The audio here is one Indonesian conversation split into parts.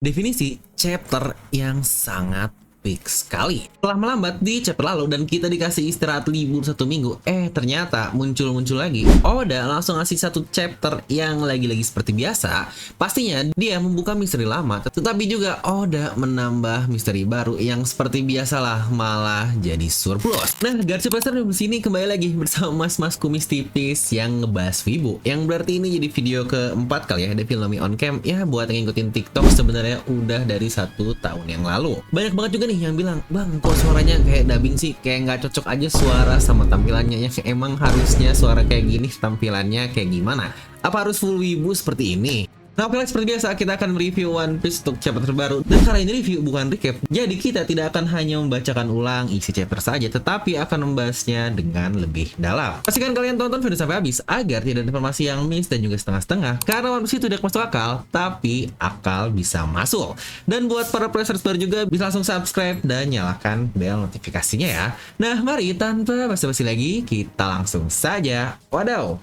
Definisi chapter yang sangat peak sekali. Setelah melambat di chapter lalu dan kita dikasih istirahat libur 1 minggu, ternyata muncul lagi. Oda langsung ngasih satu chapter yang lagi-lagi seperti biasa. Pastinya dia membuka misteri lama, tetapi juga Oda menambah misteri baru yang seperti biasalah malah jadi surplus. Nah, Garcia Placer di sini kembali lagi bersama mas-mas kumis tipis yang ngebahas Wibu. Yang berarti ini jadi video keempat kali ya, Devil No Me on Cam. Ya, buat yang ngikutin TikTok sebenarnya udah dari 1 tahun yang lalu. Banyak banget juga nih yang bilang, "Bang, kok suaranya kayak dubbing sih? Kayak nggak cocok aja suara sama tampilannya ya. Emang harusnya suara kayak gini, tampilannya kayak gimana? Apa harus full wibu seperti ini?" Nah, oke lah, seperti biasa kita akan mereview One Piece untuk chapter terbaru. Dan karena ini review bukan recap, jadi kita tidak akan hanya membacakan ulang isi chapter saja, tetapi akan membahasnya dengan lebih dalam. Pastikan kalian tonton video sampai habis agar tidak ada informasi yang miss dan juga setengah-setengah. Karena One Piece itu tidak masuk akal, tapi akal bisa masuk. Dan buat para players baru juga bisa langsung subscribe dan nyalakan bel notifikasinya ya. Nah, mari tanpa basa-basi lagi, kita langsung saja. Wadaw!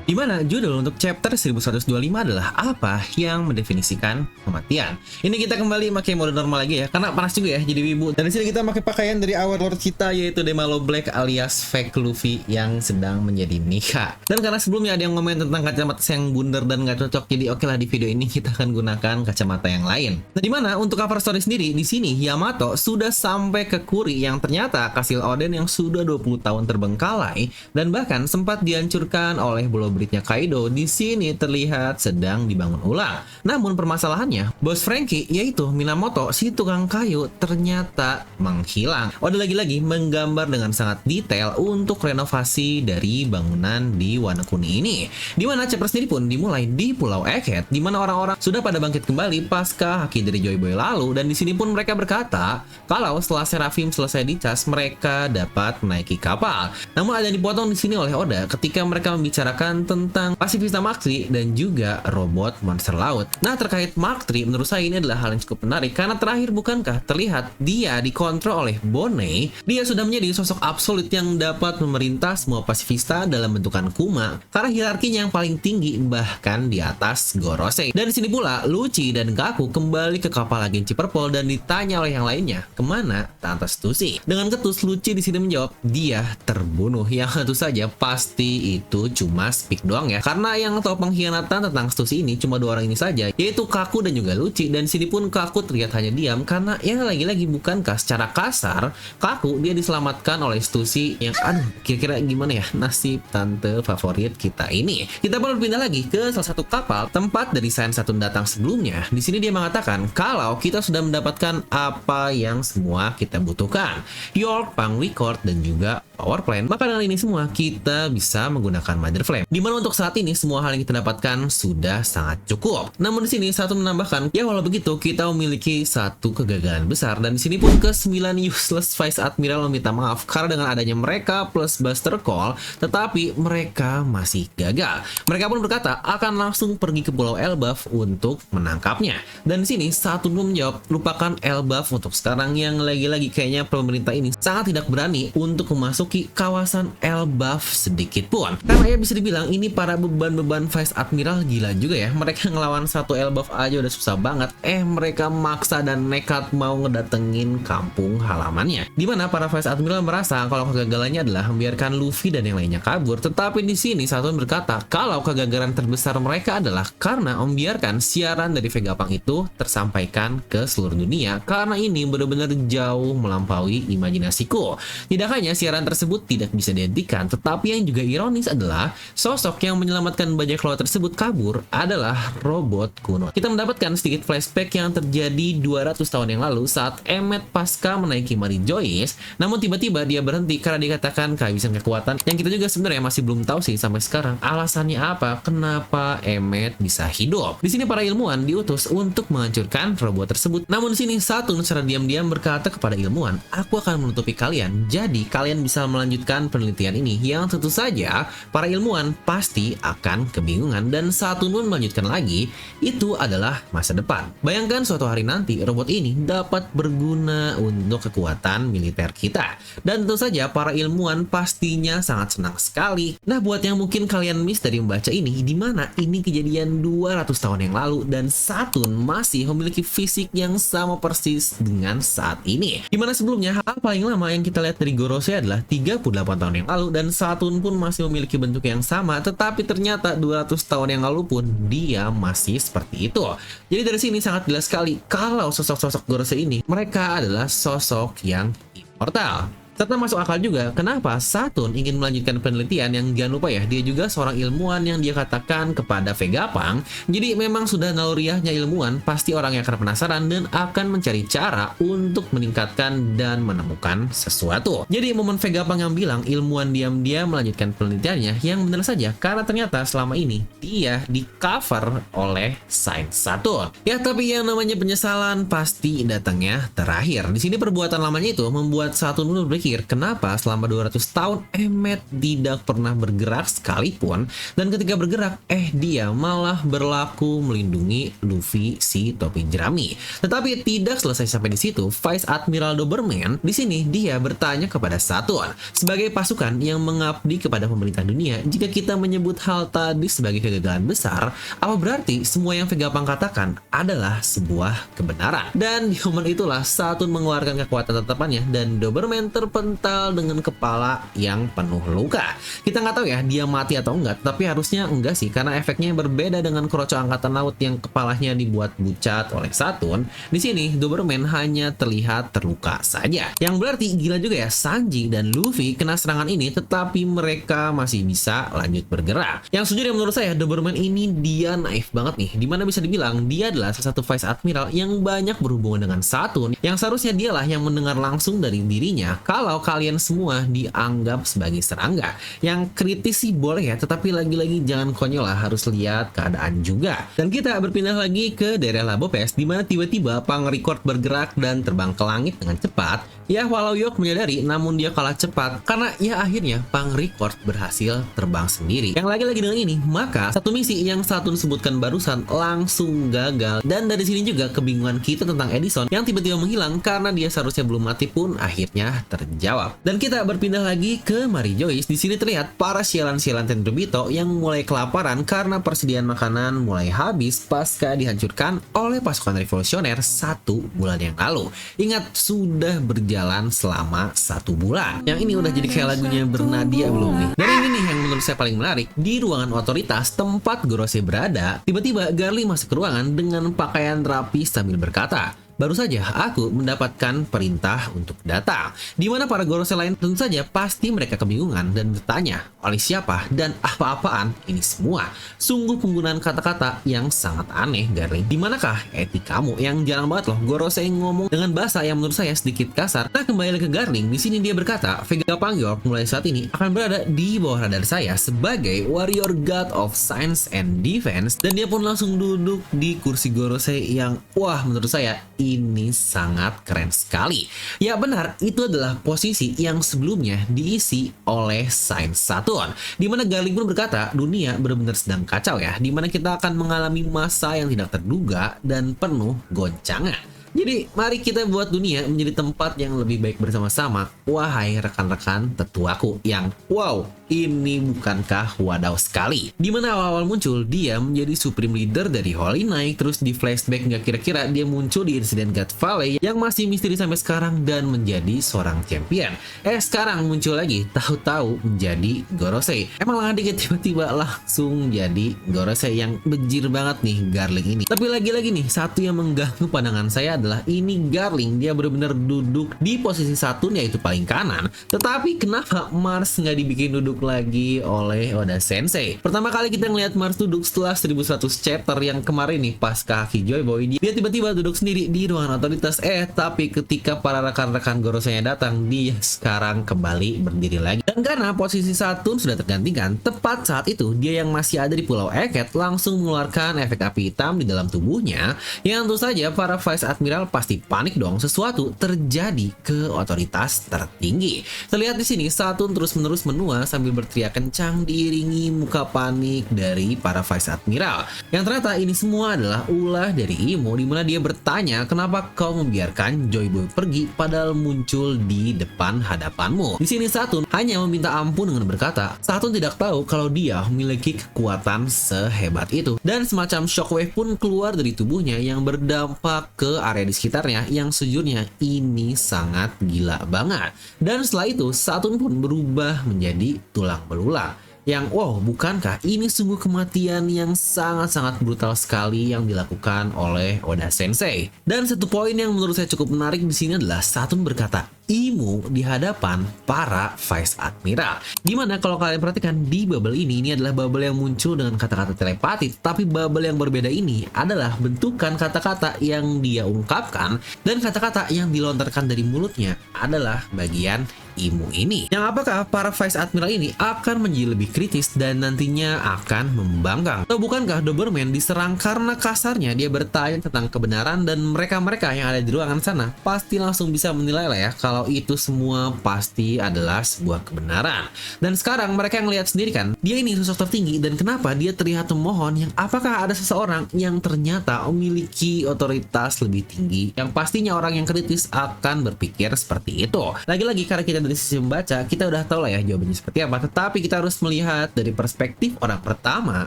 Dimana judul untuk chapter 1125 adalah apa yang mendefinisikan kematian. Ini kita kembali pakai mode normal lagi ya, karena panas juga ya jadi wibu. Dan di sini kita pakai pakaian dari Our Lord kita, yaitu Demalo Black alias fake Luffy yang sedang menjadi Nika. Dan karena sebelumnya ada yang komen tentang kacamata yang bundar dan nggak cocok, jadi oke lah di video ini kita akan gunakan kacamata yang lain. Nah, dimana untuk cover story sendiri di sini Yamato sudah sampai ke Kuri yang ternyata Kastil Oden yang sudah 20 tahun terbengkalai dan bahkan sempat dihancurkan oleh Bola Beritnya Kaido di sini terlihat sedang dibangun ulang. Namun permasalahannya, bos Franky yaitu Minamoto si tukang kayu ternyata menghilang. Oda lagi-lagi menggambar dengan sangat detail untuk renovasi dari bangunan di Wano Kuni ini. Dimana chapter sendiri pun dimulai di Pulau Egghead, dimana orang-orang sudah pada bangkit kembali pasca haki dari Joy Boy lalu, dan di sini pun mereka berkata kalau setelah Seraphim selesai dicas mereka dapat menaiki kapal. Namun ada yang dipotong di sini oleh Oda ketika mereka membicarakan tentang pasifista Mark III dan juga robot monster laut. Nah, terkait Mark III, menurut saya ini adalah hal yang cukup menarik karena terakhir bukankah terlihat dia dikontrol oleh Bonnet. Dia sudah menjadi sosok absolut yang dapat memerintah semua pasifista dalam bentukan Kuma karena hierarkinya yang paling tinggi bahkan di atas Gorosei. Dan di sini pula Lucci dan Kaku kembali ke kapal agensi Purple dan ditanya oleh yang lainnya kemana Tante Stussy. Dengan ketus Lucci di sini menjawab dia terbunuh. Yang tentu saja pasti itu cuma speak doang ya, karena yang tahu pengkhianatan tentang Stussy ini cuma 2 orang ini saja, yaitu Kaku dan juga Lucci. Dan sini pun Kaku terlihat hanya diam karena ya lagi-lagi bukankah secara kasar Kaku dia diselamatkan oleh Stussy yang kira-kira gimana ya nasib tante favorit kita ini. Kita perlu pindah lagi ke salah satu kapal tempat dari Saint Saturn datang sebelumnya. Di sini dia mengatakan kalau kita sudah mendapatkan apa yang semua kita butuhkan, York, Pang Record dan juga Power Plant. Maka dengan ini semua kita bisa menggunakan Mother Flame. Dimana untuk saat ini semua hal yang kita dapatkan sudah sangat cukup. Namun di sini satu menambahkan, ya walau begitu kita memiliki satu kegagalan besar, dan di sini pun ke-9 useless Vice Admiral meminta maaf karena dengan adanya mereka plus Buster Call, tetapi mereka masih gagal. Mereka pun berkata akan langsung pergi ke Pulau Elbaf untuk menangkapnya. Dan di sini satu menjawab, lupakan Elbaf untuk sekarang, yang lagi-lagi kayaknya pemerintah ini sangat tidak berani untuk memasuki kawasan Elbaf sedikit pun. Karena ya bisa dibilang ini para beban-beban Vice Admiral gila juga ya. Mereka ngelawan satu Elbaf aja udah susah banget. Mereka maksa dan nekat mau ngedatengin kampung halamannya. Dimana para Vice Admiral merasa kalau kegagalannya adalah membiarkan Luffy dan yang lainnya kabur. Tetapi di sini Saturn berkata kalau kegagalan terbesar mereka adalah karena membiarkan siaran dari Vegapunk itu tersampaikan ke seluruh dunia. Karena ini benar-benar jauh melampaui imajinasiku. Tidak hanya siaran tersebut tidak bisa dihentikan, tetapi yang juga ironis adalah sosok yang menyelamatkan bajak laut tersebut kabur adalah robot kuno. Kita mendapatkan sedikit flashback yang terjadi 200 tahun yang lalu saat Emmet pasca menaiki Mary Joyce, namun tiba-tiba dia berhenti karena dikatakan kehabisan kekuatan, yang kita juga sebenarnya masih belum tahu sih sampai sekarang alasannya apa, kenapa Emmet bisa hidup. Di sini para ilmuwan diutus untuk menghancurkan robot tersebut. Namun di sini Saturn secara diam-diam berkata kepada ilmuwan, aku akan menutupi kalian, jadi kalian bisa bisa melanjutkan penelitian ini, yang tentu saja para ilmuwan pasti akan kebingungan dan Saturn pun melanjutkan lagi, itu adalah masa depan. Bayangkan suatu hari nanti robot ini dapat berguna untuk kekuatan militer kita. Dan tentu saja para ilmuwan pastinya sangat senang sekali. Nah, buat yang mungkin kalian miss dari membaca ini, di mana ini kejadian 200 tahun yang lalu dan Saturn masih memiliki fisik yang sama persis dengan saat ini. Dimana sebelumnya hal paling lama yang kita lihat dari Gorosei adalah 38 tahun yang lalu dan Saturn pun masih memiliki bentuk yang sama, tetapi ternyata 200 tahun yang lalu pun dia masih seperti itu. Jadi dari sini sangat jelas sekali kalau sosok-sosok Gorosei ini mereka adalah sosok yang immortal. Serta masuk akal juga kenapa Saturn ingin melanjutkan penelitian yang jangan lupa ya, dia juga seorang ilmuwan yang dia katakan kepada Vegapunk. Jadi memang sudah naluriahnya ilmuwan, pasti orang yang akan penasaran dan akan mencari cara untuk meningkatkan dan menemukan sesuatu. Jadi momen Vegapunk yang bilang ilmuwan diam-diam melanjutkan penelitiannya yang benar saja, karena ternyata selama ini dia di cover oleh Sains Saturn. Ya tapi yang namanya penyesalan pasti datangnya terakhir. Di sini perbuatan lamanya itu membuat Saturn berpikir kenapa selama 200 tahun Emmet tidak pernah bergerak sekalipun, dan ketika bergerak dia malah berlaku melindungi Luffy si topi jerami. Tetapi tidak selesai sampai di situ, Vice Admiral Doberman di sini dia bertanya kepada Saturn, sebagai pasukan yang mengabdi kepada pemerintah dunia, jika kita menyebut hal tadi sebagai kegagalan besar, apa berarti semua yang Vegapunk katakan adalah sebuah kebenaran? Dan di momen itulah Saturn mengeluarkan kekuatan tetapannya dan Doberman terpental dengan kepala yang penuh luka. Kita nggak tahu ya dia mati atau enggak, tapi harusnya enggak sih, karena efeknya berbeda dengan Kroco Angkatan Laut yang kepalanya dibuat bucat oleh Saturn. Di sini Doberman hanya terlihat terluka saja. Yang berarti gila juga ya, Sanji dan Luffy kena serangan ini tetapi mereka masih bisa lanjut bergerak. Yang sejujurnya menurut saya Doberman ini dia naif banget nih, dimana bisa dibilang dia adalah salah satu Vice Admiral yang banyak berhubungan dengan Saturn, yang seharusnya dialah yang mendengar langsung dari dirinya kalau kalian semua dianggap sebagai serangga. Yang kritis sih boleh ya, tetapi lagi-lagi jangan konyol lah, harus lihat keadaan juga. Dan kita berpindah lagi ke daerah Labopes, di mana tiba-tiba Pangrecord bergerak dan terbang ke langit dengan cepat. Ya walau York menyadari, namun dia kalah cepat karena ya akhirnya Pangrecord berhasil terbang sendiri. Yang lagi-lagi dengan ini, maka satu misi yang Saturn sebutkan barusan langsung gagal. Dan dari sini juga kebingungan kita tentang Edison yang tiba-tiba menghilang karena dia seharusnya belum mati pun akhirnya terjawab. Dan kita berpindah lagi ke Mary Joyce. Di sini terlihat para sialan-sialan Tenryubito yang mulai kelaparan karena persediaan makanan mulai habis pasca dihancurkan oleh pasukan revolusioner 1 bulan yang lalu. Ingat, sudah berjalan selama 1 bulan. Yang ini udah jadi kayak lagunya Bernadia belum nih? Dan ini nih yang menurut saya paling menarik. Di ruangan otoritas tempat Gorosei berada, tiba-tiba Garly masuk ke ruangan dengan pakaian rapi sambil berkata, "Baru saja aku mendapatkan perintah untuk datang." Di mana para Gorosei lain tentu saja pasti mereka kebingungan dan bertanya, oleh siapa dan apa-apaan ini semua? Sungguh penggunaan kata-kata yang sangat aneh, Garly. Di manakah etikamu? Yang jarang banget loh Gorosei ngomong dengan bahasa yang menurut saya sedikit kasar. Nah, kembali ke Garling, di sini dia berkata, Vegapunk York mulai saat ini akan berada di bawah radar saya sebagai warrior god of science and defense, dan dia pun langsung duduk di kursi Gorosei yang wah menurut saya ini sangat keren sekali. Ya benar, itu adalah posisi yang sebelumnya diisi oleh Sains Saturn. Dimana Garling pun berkata, dunia benar-benar sedang kacau ya, dimana kita akan mengalami masa yang tidak terduga dan penuh goncangan. Jadi mari kita buat dunia menjadi tempat yang lebih baik bersama-sama. Wahai rekan-rekan tetuaku yang wow, ini bukankah wadaw sekali? Dimana awal-awal muncul dia menjadi supreme leader dari Holy Knight, terus di flashback nggak kira-kira dia muncul di insiden God Valley yang masih misteri sampai sekarang dan menjadi seorang champion. Sekarang muncul lagi, tahu-tahu menjadi Gorosei. Emang lah dikit tiba-tiba langsung jadi Gorosei yang bejir banget nih Garling ini. Tapi lagi-lagi nih, satu yang mengganggu pandangan saya adalah ini Garling dia benar-benar duduk di posisi Saturn yaitu paling kanan, tetapi kenapa Mars nggak dibikin duduk lagi oleh Oda Sensei? Pertama kali kita ngelihat Mars duduk setelah 1100 chapter yang kemarin nih pas kaki Joy Boy, dia tiba-tiba duduk sendiri di ruangan otoritas. Tapi ketika para rekan-rekan Gorosei-nya datang, dia sekarang kembali berdiri lagi. Dan karena posisi Saturn sudah tergantikan, tepat saat itu dia yang masih ada di Pulau Eket langsung mengeluarkan efek api hitam di dalam tubuhnya yang tentu saja para Vice Admiral Admiral pasti panik dong, sesuatu terjadi ke otoritas tertinggi. Terlihat di sini Saturn terus-menerus menua sambil berteriak kencang diiringi muka panik dari para Vice Admiral. Yang ternyata ini semua adalah ulah dari Imo, di mana dia bertanya kenapa kau membiarkan Joy Boy pergi padahal muncul di depan hadapanmu. Di sini Saturn hanya meminta ampun dengan berkata, Saturn tidak tahu kalau dia memiliki kekuatan sehebat itu. Dan semacam shockwave pun keluar dari tubuhnya yang berdampak ke area di sekitarnya yang sejujurnya ini sangat gila banget. Dan setelah itu Saturn pun berubah menjadi tulang belulang. Yang wow, bukankah ini sungguh kematian yang sangat-sangat brutal sekali yang dilakukan oleh Oda Sensei. Dan satu poin yang menurut saya cukup menarik di sini adalah Saturn berkata Imo di hadapan para Vice Admiral. Gimana kalau kalian perhatikan di bubble ini adalah bubble yang muncul dengan kata-kata telepati, tapi bubble yang berbeda ini adalah bentukan kata-kata yang dia ungkapkan dan kata-kata yang dilontarkan dari mulutnya adalah bagian Imo ini. Yang apakah para Vice Admiral ini akan menjadi lebih kritis dan nantinya akan membangkang? Atau bukankah Doberman diserang karena kasarnya dia bertanya tentang kebenaran dan mereka-mereka yang ada di ruangan sana pasti langsung bisa menilai lah ya kalau itu semua pasti adalah sebuah kebenaran. Dan sekarang mereka yang lihat sendiri kan, dia ini sosok tertinggi dan kenapa dia terlihat memohon, yang apakah ada seseorang yang ternyata memiliki otoritas lebih tinggi yang pastinya orang yang kritis akan berpikir seperti itu. Lagi-lagi karena kita dari sisi membaca, kita udah tahu lah ya jawabannya seperti apa, tetapi kita harus melihat dari perspektif orang pertama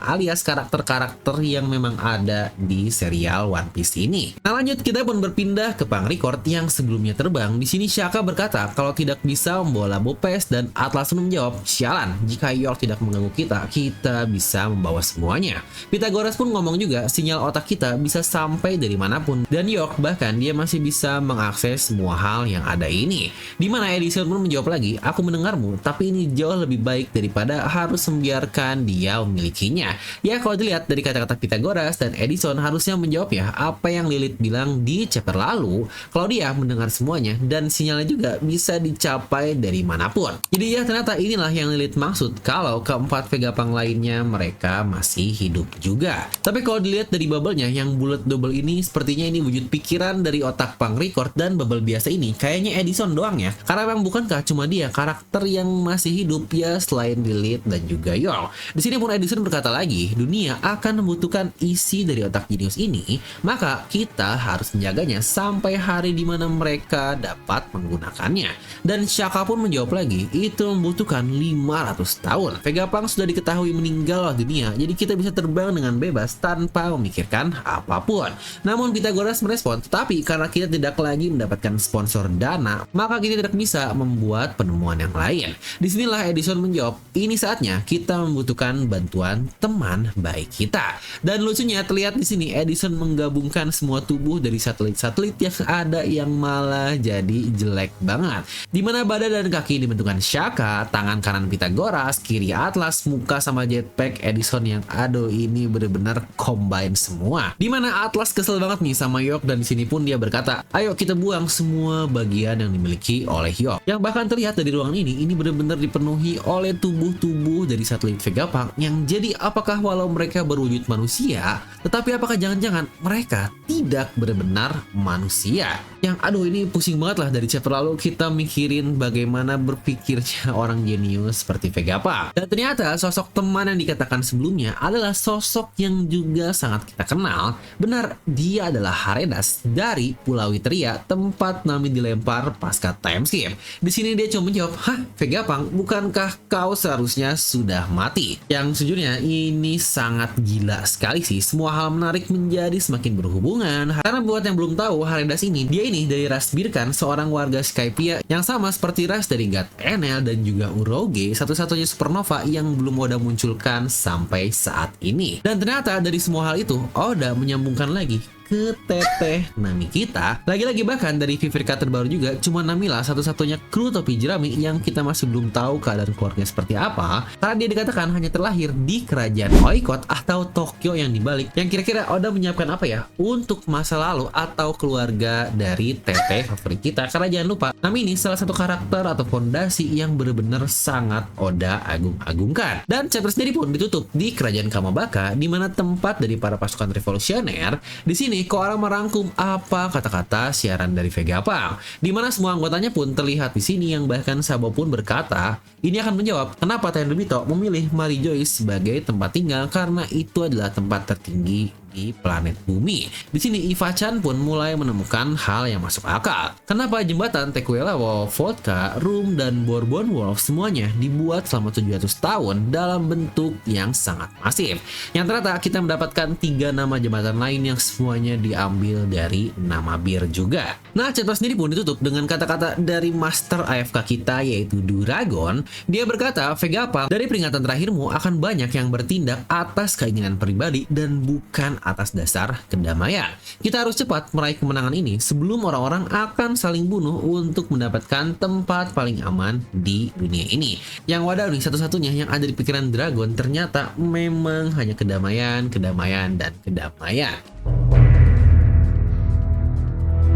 alias karakter-karakter yang memang ada di serial One Piece ini. Nah lanjut, kita pun berpindah ke Pang Record yang sebelumnya terbang. Di sini Shaka berkata kalau tidak bisa membawa Labopes dan Atlas pun menjawab, sialan, jika York tidak mengganggu kita, kita bisa membawa semuanya. Pythagoras pun ngomong juga sinyal otak kita bisa sampai dari manapun, dan York bahkan dia masih bisa mengakses semua hal yang ada ini. Dimana Edison pun menjawab lagi, aku mendengarmu, tapi ini jauh lebih baik daripada harus membiarkan dia memilikinya. Ya kalau dilihat dari kata-kata Pythagoras dan Edison harusnya menjawab ya apa yang Lilith bilang di chapter lalu, kalau dia mendengar semuanya dan sinyalnya juga bisa dicapai dari manapun. Jadi ya ternyata inilah yang Lilith maksud kalau keempat Vegapunk lainnya mereka masih hidup juga. Tapi kalau dilihat dari bubble-nya yang bulat double ini, sepertinya ini wujud pikiran dari otak Pang Record, dan bubble biasa ini kayaknya Edison doang ya. Karena memang bukankah cuma dia karakter yang masih hidup ya selain Lilith dan juga York. Di sini pun Edison berkata lagi, dunia akan membutuhkan isi dari otak jenius ini, maka kita harus menjaganya sampai hari dimana mereka dapat menggunakannya. Dan Shaka pun menjawab lagi, itu membutuhkan 500 tahun. Vegapunk sudah diketahui meninggal oleh dunia, jadi kita bisa terbang dengan bebas tanpa memikirkan apapun. Namun Pythagoras merespon, tetapi karena kita tidak lagi mendapatkan sponsor dana, maka kita tidak bisa membuat penemuan yang lain. Disinilah Edison menjawab, ini saatnya kita membutuhkan bantuan teman baik kita. Dan lucunya terlihat di sini Edison menggabungkan semua tubuh dari satelit-satelit yang ada yang malah jadi jelek banget. Dimana badan dan kaki dibentukkan Shaka, tangan kanan Pythagoras, kiri Atlas, muka sama jetpack Edison yang aduh ini bener-bener combine semua. Dimana Atlas kesel banget nih sama York dan di sini pun dia berkata, ayo kita buang semua bagian yang dimiliki oleh York. Yang bahkan terlihat dari ruangan ini benar-benar dipenuhi oleh tubuh-tubuh dari satelit Vegapunk yang jadi apakah walau mereka berwujud manusia, tetapi apakah jangan-jangan mereka tidak benar-benar manusia? Yang aduh ini pusing banget lah, dari chapter lalu kita mikirin bagaimana berpikirnya orang jenius seperti Vegapunk. Dan ternyata sosok teman yang dikatakan sebelumnya adalah sosok yang juga sangat kita kenal. Benar, dia adalah Haredas dari Pulau Witria, tempat Nami dilempar pasca time skip. Di sini dia cuma menjawab, hah Vegapunk, bukankah kau seharusnya sudah mati? Yang sejujurnya ini sangat gila sekali sih. Semua hal menarik menjadi semakin berhubungan. Karena buat yang belum tahu, Haredas ini, dia ini dari ras Birkan, seorang warga Skypiea yang sama seperti ras dari God Enel dan juga Uroge, satu-satunya supernova yang belum Oda munculkan sampai saat ini. Dan ternyata dari semua hal itu, Oda menyambungkan lagi ke teteh Nami kita. Lagi-lagi bahkan dari Viveka terbaru juga cuma Namilah satu-satunya kru topi jerami yang kita masih belum tahu keadaan keluarganya seperti apa, karena dia dikatakan hanya terlahir di kerajaan Oikot atau Tokyo yang dibalik. Yang kira-kira Oda menyiapkan apa ya untuk masa lalu atau keluarga dari teteh favorit kita? Karena jangan lupa Nami ini salah satu karakter atau fondasi yang benar-benar sangat Oda agung-agungkan. Dan chapter sendiri pun ditutup di kerajaan Kamabaka, di mana tempat dari para pasukan revolusioner. Di sini nih kok orang merangkum apa kata-kata siaran dari Vegapunk, di mana semua anggotanya pun terlihat di sini, yang bahkan Sabo pun berkata ini akan menjawab kenapa Tenryubito memilih Marijoice sebagai tempat tinggal karena itu adalah tempat tertinggi di planet bumi. Di sini Iva-chan pun mulai menemukan hal yang masuk akal. Kenapa jembatan Tequila Wolf, Vodka, Room, dan Bourbon Wolf semuanya dibuat selama 700 tahun dalam bentuk yang sangat masif. Yang ternyata kita mendapatkan 3 nama jembatan lain yang semuanya diambil dari nama bir juga. Nah, chapter sendiri pun ditutup dengan kata-kata dari Master AFK kita yaitu Duragon. Dia berkata, Vegapunk, dari peringatan terakhirmu akan banyak yang bertindak atas keinginan pribadi dan bukan atas dasar kedamaian. Kita harus cepat meraih kemenangan ini sebelum orang-orang akan saling bunuh untuk mendapatkan tempat paling aman di dunia ini. Yang wadaw nih, satu-satunya yang ada di pikiran Dragon ternyata memang hanya kedamaian, kedamaian, dan kedamaian.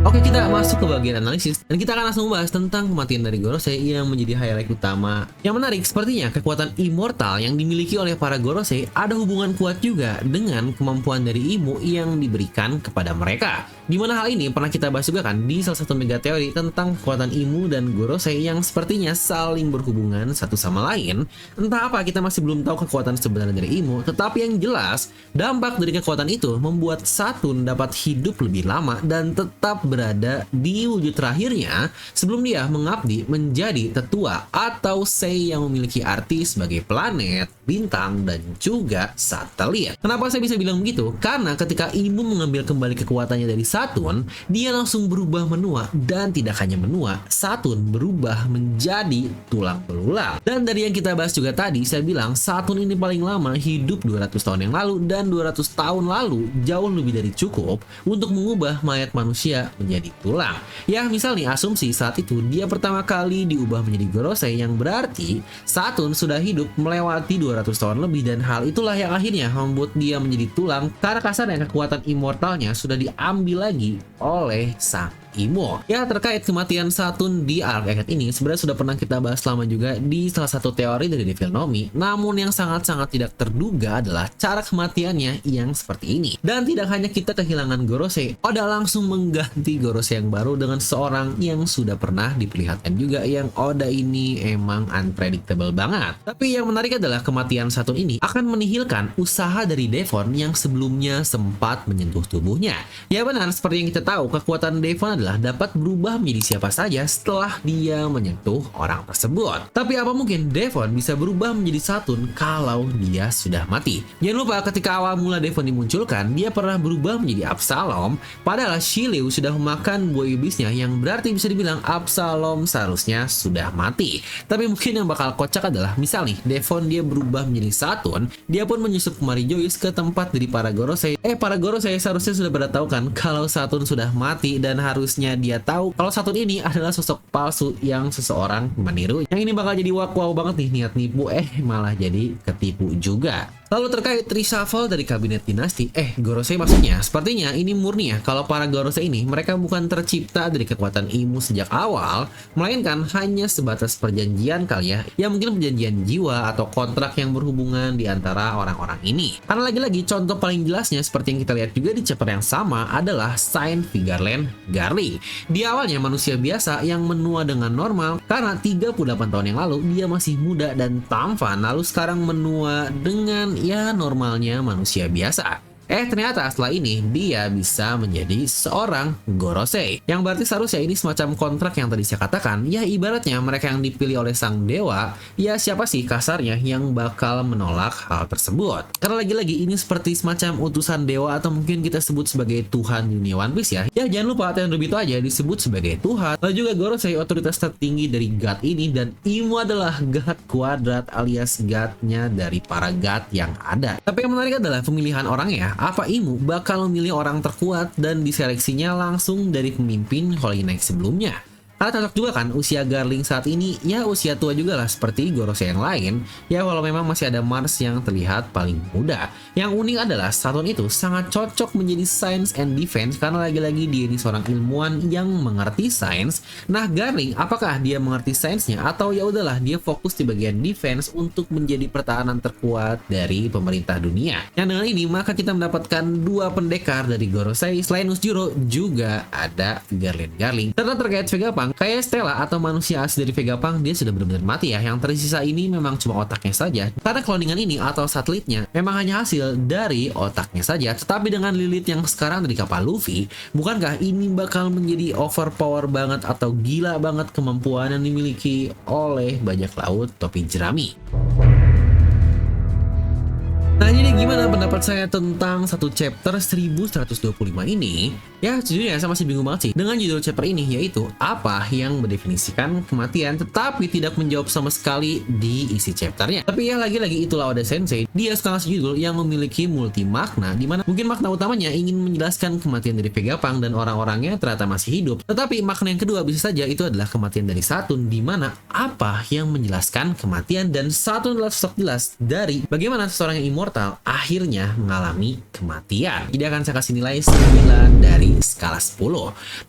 Oke, kita masuk ke bagian analisis dan kita akan langsung membahas tentang kematian dari Gorosei yang menjadi highlight utama. Yang menarik, sepertinya kekuatan immortal yang dimiliki oleh para Gorosei ada hubungan kuat juga dengan kemampuan dari Imu yang diberikan kepada mereka. Dimana hal ini pernah kita bahas juga kan di salah satu mega teori tentang kekuatan Imu dan Gorosei yang sepertinya saling berhubungan satu sama lain. Entah apa, kita masih belum tahu kekuatan sebenarnya dari Imu, tetapi yang jelas dampak dari kekuatan itu membuat Saturn dapat hidup lebih lama dan tetap berada di wujud terakhirnya sebelum dia mengabdi menjadi tetua atau Sei yang memiliki arti sebagai planet, bintang, dan juga satelit. Kenapa saya bisa bilang begitu? Karena ketika Imu mengambil kembali kekuatannya dari Saturn, dia langsung berubah menua, dan tidak hanya menua, Saturn berubah menjadi tulang belulang. Dan dari yang kita bahas juga tadi, saya bilang Saturn ini paling lama hidup 200 tahun yang lalu, dan 200 tahun lalu jauh lebih dari cukup untuk mengubah mayat manusia menjadi tulang. Ya, misal nih asumsi saat itu dia pertama kali diubah menjadi Gorosei, yang berarti Saturn sudah hidup melewati 200 tahun lebih, dan hal itulah yang akhirnya membuat dia menjadi tulang karena kasarnya kekuatan immortalnya sudah diambil lagi oleh sang Imo. Ya, terkait kematian Saturn di Arc Egg ini sebenarnya sudah pernah kita bahas lama juga di salah satu teori dari Devil Nomi. Namun yang sangat-sangat tidak terduga adalah cara kematiannya yang seperti ini. Dan tidak hanya kita kehilangan Gorosei, Oda langsung mengganti Gorosei yang baru dengan seorang yang sudah pernah diperlihatkan juga, yang Oda ini emang unpredictable banget. Tapi yang menarik adalah kematian Saturn ini akan menihilkan usaha dari Devon yang sebelumnya sempat menyentuh tubuhnya. Ya benar, seperti yang kita tahu, kekuatan Devon adalah dapat berubah menjadi siapa saja setelah dia menyentuh orang tersebut. Tapi apa mungkin Devon bisa berubah menjadi Saturn kalau dia sudah mati? Jangan lupa ketika awal mula Devon dimunculkan, dia pernah berubah menjadi Absalom, padahal Shiryu sudah memakan buah iblisnya, yang berarti bisa dibilang Absalom seharusnya sudah mati. Tapi mungkin yang bakal kocak adalah misal nih Devon dia berubah menjadi Saturn, dia pun menyusup Marijoice ke tempat dari para Gorosei. Para Gorosei seharusnya sudah pada tahu kan kalau Saturn sudah mati, dan harusnya dia tahu kalau Saturn ini adalah sosok palsu yang seseorang meniru. Yang ini bakal jadi wow banget nih, niat nipu malah jadi ketipu juga. Lalu terkait reshuffle dari kabinet dinasti, Gorosei maksudnya, sepertinya ini murni ya kalau para Gorosei ini mereka bukan tercipta dari kekuatan Imu sejak awal, melainkan hanya sebatas perjanjian kali ya, ya mungkin perjanjian jiwa atau kontrak yang berhubungan di antara orang-orang ini. Karena lagi-lagi contoh paling jelasnya seperti yang kita lihat juga di chapter yang sama adalah Saint Vigarland Garling. Di awalnya manusia biasa yang menua dengan normal karena 38 tahun yang lalu dia masih muda dan tampan, lalu sekarang menua dengan ya normalnya manusia biasa. Ternyata setelah ini dia bisa menjadi seorang Gorosei, yang berarti seharusnya ini semacam kontrak yang tadi saya katakan. Ya ibaratnya mereka yang dipilih oleh sang dewa, ya siapa sih kasarnya yang bakal menolak hal tersebut. Karena lagi-lagi ini seperti semacam utusan dewa, atau mungkin kita sebut sebagai Tuhan dunia One Piece ya. Ya jangan lupa Tenryubito aja disebut sebagai Tuhan. Lalu juga Gorosei otoritas tertinggi dari God ini, dan Imu adalah God kuadrat alias God-nya dari para God yang ada. Tapi yang menarik adalah pemilihan orangnya. Apa Imu bakal memilih orang terkuat dan diseleksinya langsung dari pemimpin Holy Knight sebelumnya? Karena cocok juga kan usia Garling saat ini, ya usia tua juga lah seperti Gorosei yang lain, ya walau memang masih ada Mars yang terlihat paling muda. Yang unik adalah Saturn itu sangat cocok menjadi Science and Defense karena lagi-lagi dia ini seorang ilmuwan yang mengerti sains. Nah Garling, apakah dia mengerti sainsnya atau ya udahlah dia fokus di bagian defense untuk menjadi pertahanan terkuat dari pemerintah dunia. Yang dengan ini maka kita mendapatkan dua pendekar dari Gorosei. Selain Usjuro juga ada Garling. Serta terkait Vegapunk, kayak Stella atau manusia asli dari Vegapunk, dia sudah benar-benar mati ya. Yang tersisa ini memang cuma otaknya saja. Karena cloningan ini atau satelitnya memang hanya hasil dari otaknya saja. Tetapi dengan Lilith yang sekarang dari kapal Luffy, bukankah ini bakal menjadi overpower banget atau gila banget kemampuan yang dimiliki oleh bajak laut topi jerami? Nah jadi gimana pendapat saya tentang satu chapter 1125 ini? Ya sejujurnya saya masih bingung banget sih dengan judul chapter ini, yaitu apa yang mendefinisikan kematian, tetapi tidak menjawab sama sekali di isi chapternya. Tapi ya lagi-lagi itulah Oda Sensei, dia suka ngasih judul yang memiliki multi makna, dimana mungkin makna utamanya ingin menjelaskan kematian dari Vegapunk dan orang-orangnya ternyata masih hidup. Tetapi makna yang kedua bisa saja itu adalah kematian dari Saturn, dimana apa yang menjelaskan kematian, dan Saturn adalah sosok jelas dari bagaimana seseorang yang immortal akhirnya mengalami kematian. Jadi akan saya kasih nilai 9 dari skala 10.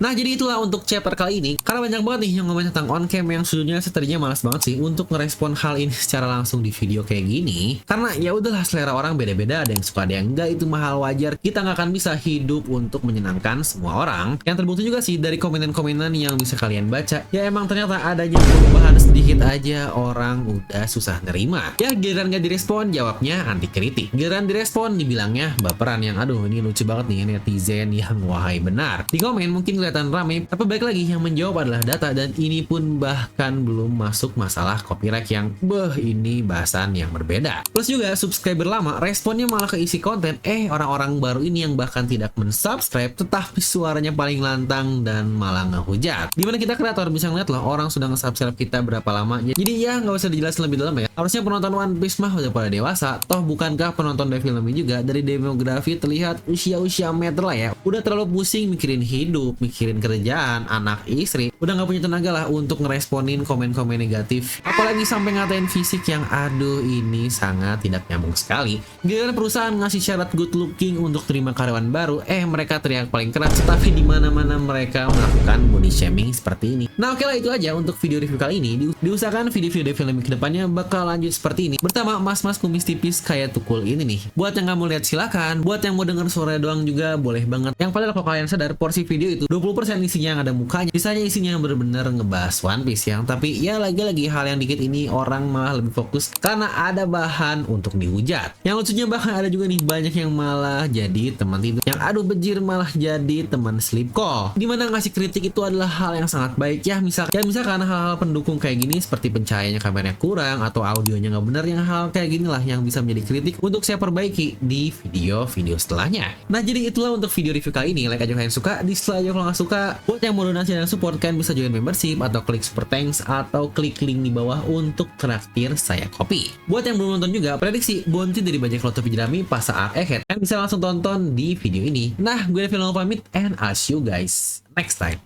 Nah jadi itulah untuk chapter kali ini. Karena banyak banget nih yang ngomong tentang on cam yang sejujurnya tadinya malas banget sih untuk ngerespon hal ini secara langsung di video kayak gini. Karena ya udahlah selera orang beda-beda, ada yang suka ada yang enggak, itu mahal wajar. Kita nggak akan bisa hidup untuk menyenangkan semua orang. Yang terbukti juga sih dari komenan-komenan yang bisa kalian baca. Ya emang ternyata adanya perubahan sedikit aja orang udah susah nerima. Ya giliran nggak direspon jawabnya anti kritik. Giliran direspon dibilangnya baperan, yang aduh ini lucu banget nih netizen yang wahai benar. Di komen mungkin kelihatan rame, tapi baik lagi yang menjawab adalah data, dan ini pun bahkan belum masuk masalah copyright yang ini bahasan yang berbeda. Plus juga subscriber lama responnya malah ke isi konten, orang-orang baru ini yang bahkan tidak mensubscribe tetapi suaranya paling lantang dan malah ngehujat. Dimana kita kreator bisa ngeliat loh orang sudah nge-subscribe kita berapa lama. Jadi ya nggak usah dijelasin lebih dalam ya. Harusnya penonton One Piece mah udah pada dewasa. Toh bukankah penonton dari film ini juga dari demografi terlihat usia-usia meter lah ya. Udah terlalu pusing mikirin hidup, mikirin kerjaan, anak, istri. Udah nggak punya tenaga lah untuk ngeresponin komen-komen negatif. Apalagi sampai ngatain fisik yang aduh ini sangat tidak nyambung sekali. Giliran perusahaan ngasih syarat good looking untuk terima karyawan baru, mereka teriak paling keras, tapi di mana-mana mereka melakukan body shaming seperti ini. Nah oke lah, itu aja untuk video review kali ini. Diusahakan video-video film kedepannya bakal lanjut seperti ini bersama mas-mas kumis tipis kayak Tukul ini nih. Buat yang nggak mau lihat silakan, buat yang mau denger suara doang juga boleh banget. Yang paling kalau kalian sadar porsi video itu 20% isinya yang ada mukanya, sisanya isinya yang bener-bener ngebahas One Piece yang tapi ya lagi-lagi hal yang dikit ini orang malah lebih fokus karena ada bahan untuk dihujat. Yang lucunya bahkan ada juga nih banyak yang malah jadi teman tidur, yang aduh bejir malah jadi teman sleep call. Dimana ngasih kritik itu adalah hal yang sangat baik ya, misalkan hal-hal pendukung kayak gini seperti pencahayaannya kameranya kurang atau audionya nggak bener, yang hal kayak gini lah yang bisa menjadi kritik untuk saya perbaiki di video-video setelahnya. Nah jadi itulah untuk video review kali ini. Like aja kalian suka, dislike aja kalau nggak suka. Buat yang mau donasi dan support, kalian bisa join membership atau klik super thanks atau klik link di bawah untuk traktir saya kopi. Buat yang belum nonton juga prediksi bounty dari bajak laut topi jerami pas saat ahead, kalian bisa langsung tonton di video ini. Nah gue Devil pamit and I'll see you guys next time.